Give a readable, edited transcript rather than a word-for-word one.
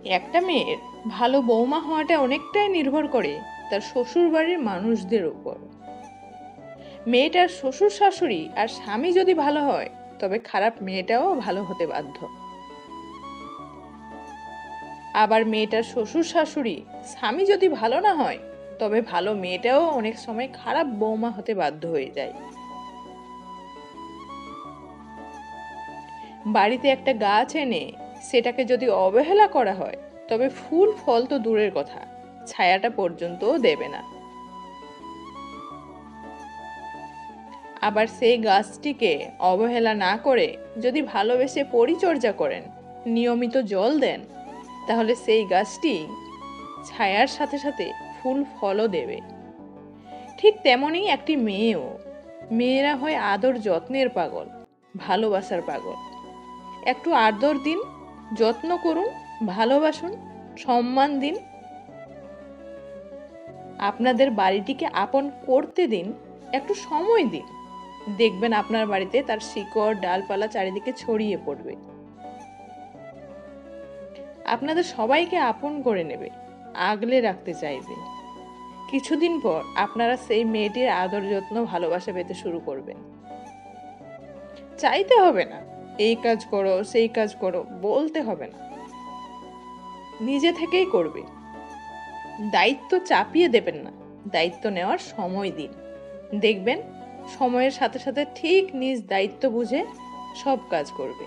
একটা মেয়ের ভালো বৌমা হওয়াটা অনেকটাই নির্ভর করে তার শ্বশুর বাড়ির মানুষদের উপর। মেয়েটার শ্বশুর শাশুড়ি আর স্বামী যদি ভালো হয়, তবে খারাপ মেয়েটাও ভালো হতে বাধ্য। আবার মেয়েটার শ্বশুর শাশুড়ি স্বামী যদি ভালো না হয়, তবে ভালো মেয়েটাও অনেক সময় খারাপ বৌমা হতে বাধ্য হয়ে যায়। বাড়িতে একটা গাছ এনে সেটাকে যদি অবহেলা করা হয়, তবে ফুল ফল তো দূরের কথা, ছায়াটা পর্যন্তও দেবে না। আবার সেই গাছটিকে অবহেলা না করে যদি ভালোবেসে পরিচর্যা করেন, নিয়মিত জল দেন, তাহলে সেই গাছটি ছায়ার সাথে সাথে ফুল ফলও দেবে। ঠিক তেমনই একটি মেয়েও। মেয়েরা হয় আদর যত্নের পাগল, ভালোবাসার পাগল। একটু আদর দিন, যত্ন করুন, ভালোবাসুন, সম্মান দিন। আপনাদের বাড়িটিকে আপন করতে দিন, একটু সময় দিন। দেখবেন আপনার বাড়িতে তার শিকড় ডালপালা চারিদিকে ছড়িয়ে পড়বে। আপনাদের সবাইকে আপন করে নেবে, আগলে রাখতে চাইবে। কিছুদিন পর আপনারা সেই মেয়েটির আদর যত্ন ভালোবাসা পেতে শুরু করবেন। চাইতে হবে না এই কাজ করো সেই কাজ করো, বলতে হবে না, নিজে থেকেই করবে। দায়িত্ব চাপিয়ে দেবেন না, দায়িত্ব নেওয়ার সময় দিন। দেখবেন সময়ের সাথে সাথে ঠিক নিজ দায়িত্ব বুঝে সব কাজ করবে।